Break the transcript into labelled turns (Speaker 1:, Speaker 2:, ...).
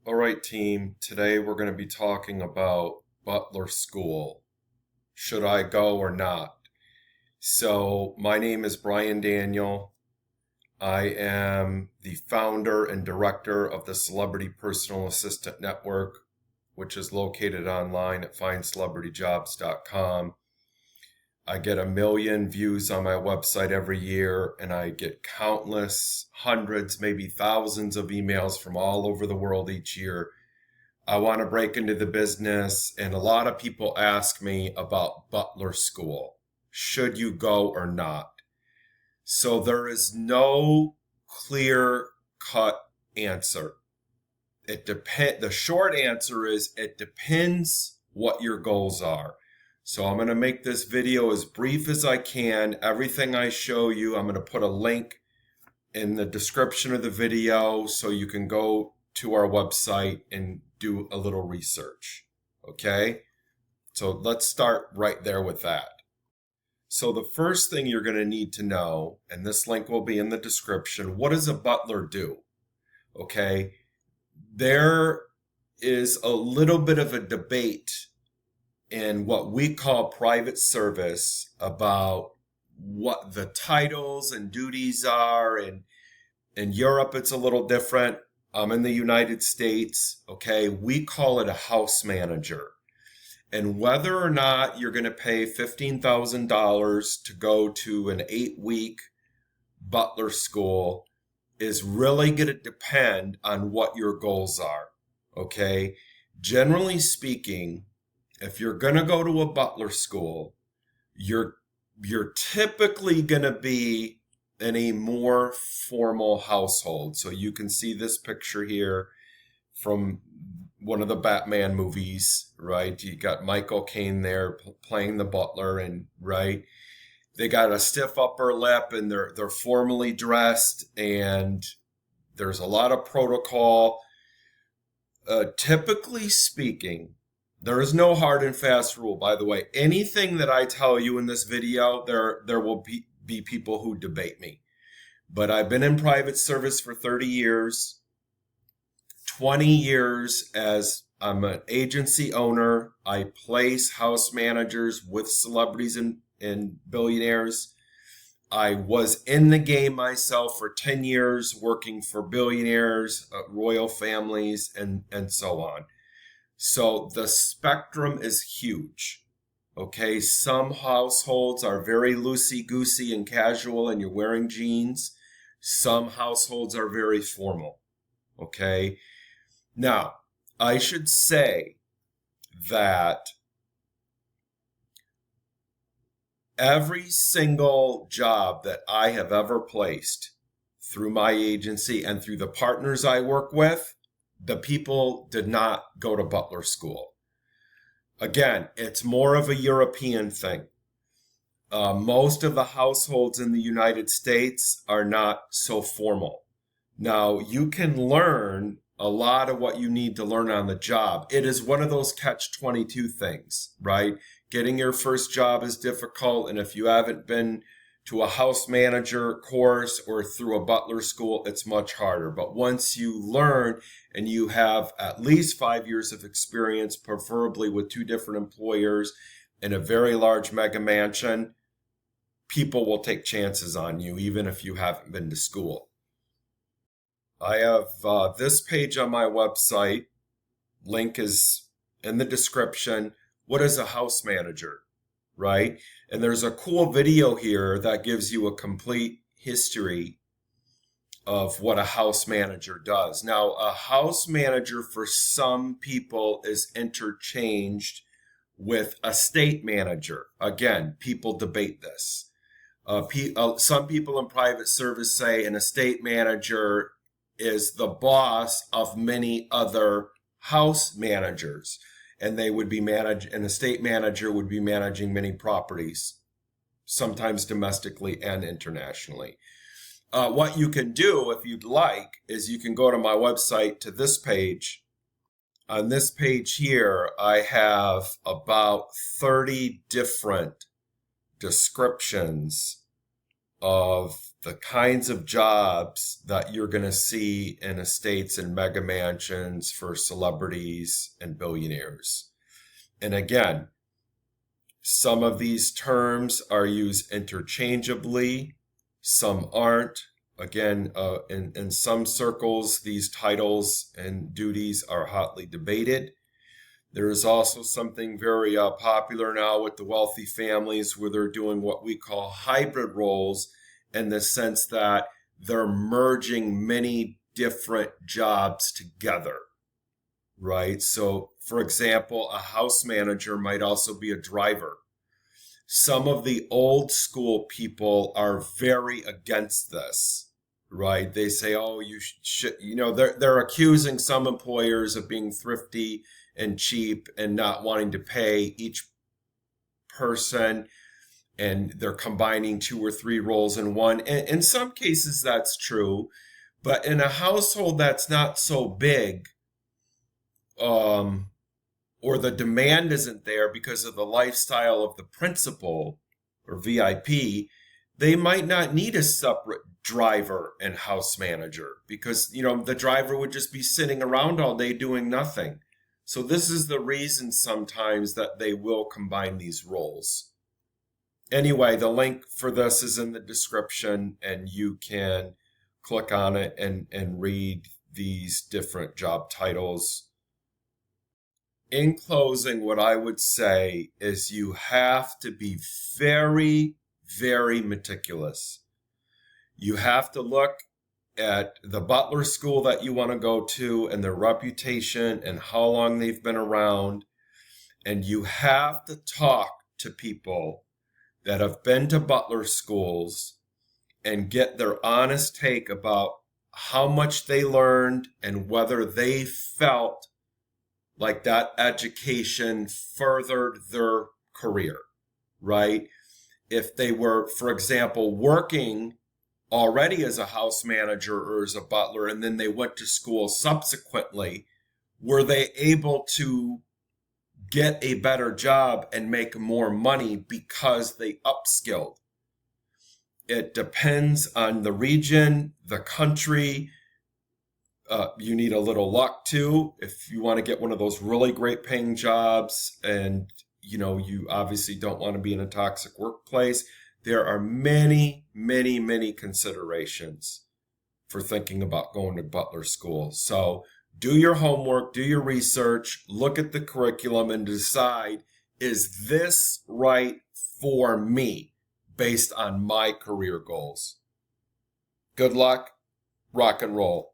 Speaker 1: All right, team. Today we're going to be talking about Butler School. Should I go or not? So, my name is Brian Daniel. I am the founder and director of the Celebrity Personal Assistant Network, which is located online at findcelebrityjobs.com. I get 1 million views on my website every year, and I get countless, hundreds, maybe thousands of emails from all over the world each year. I want to break into the business, and a lot of people ask me about Butler School. Should you go or not? So there is no clear cut answer. The short answer is it depends what your goals are. So I'm going to make this video as brief as I can. Everything I show you, I'm going to put a link in the description of the video so you can go to our website and do a little research. Okay? So let's start right there with that. So the first thing you're going to need to know, and this link will be in the description, what does a butler do? Okay? There is a little bit of a debate in what we call private service about what the titles and duties are. And in Europe, it's a little different. In the United States, okay, we call it a house manager. And whether or not you're going to pay $15,000 to go to an 8-week butler school is really going to depend on what your goals are, okay? Generally speaking, if you're going to go to a butler school, you're typically going to be in a more formal household. So you can see this picture here from one of the Batman movies, right? You got Michael Caine there playing the butler, and right, they got a stiff upper lip, and they're formally dressed, and there's a lot of protocol. Typically speaking, there is no hard and fast rule, by the way. Anything that I tell you in this video, there will be people who debate me. But I've been in private service for 30 years, 20 years as I'm an agency owner. I place house managers with celebrities and billionaires. I was in the game myself for 10 years, working for billionaires, royal families, and so on. So the spectrum is huge. Okay, some households are very loosey-goosey and casual and you're wearing jeans. Some households are very formal. Okay, now I should say that every single job that I have ever placed through my agency and through the partners I work with, the people did not go to butler school. Again, it's more of a European thing. Most of the households in the United States are not so formal. Now, you can learn a lot of what you need to learn on the job. It is one of those catch-22 things, right? Getting your first job is difficult, and if you haven't been to a house manager course or through a butler school, it's much harder. But once you learn and you have at least 5 years of experience, preferably with 2 different employers in a very large mega mansion, people will take chances on you, even if you haven't been to school. I have this page on my website. Link is in the description. What is a house manager, right? And there's a cool video here that gives you a complete history of what a house manager does. Now, a house manager for some people is interchanged with a estate manager. Again, people debate this. Some people in private service say an estate manager is the boss of many other house managers, and they would be an estate manager would be managing many properties, sometimes domestically and internationally. What you can do, if you'd like, is you can go to my website to this page. On this page here, I have about 30 different descriptions of the kinds of jobs that you're going to see in estates and mega mansions for celebrities and billionaires. And again, some of these terms are used interchangeably, some aren't. Again, in some circles, these titles and duties are hotly debated. There is also something very popular now with the wealthy families where they're doing what we call hybrid roles, in the sense that they're merging many different jobs together, right? So, for example, a house manager might also be a driver. Some of the old school people are very against this, right? They say, "Oh, you should," they're accusing some employers of being thrifty and cheap and not wanting to pay each person, and they're combining 2 or 3 roles in one. And in some cases, that's true, but in a household that's not so big, or the demand isn't there because of the lifestyle of the principal or VIP, they might not need a separate driver and house manager because, the driver would just be sitting around all day doing nothing. So this is the reason sometimes that they will combine these roles. Anyway, the link for this is in the description, and you can click on it and read these different job titles. In closing, what I would say is you have to be very, very meticulous. You have to look at the Butler school that you want to go to and their reputation and how long they've been around. And you have to talk to people that have been to Butler schools and get their honest take about how much they learned and whether they felt like that education furthered their career, right? If they were, for example, working already as a house manager or as a butler, and then they went to school subsequently, were they able to get a better job and make more money because they upskilled? It depends on the region, the country. You need a little luck too if you want to get one of those really great paying jobs, and you obviously don't want to be in a toxic workplace. There are many, many, many considerations for thinking about going to Butler school. So do your homework, do your research, look at the curriculum, and decide, is this right for me based on my career goals? Good luck, rock and roll.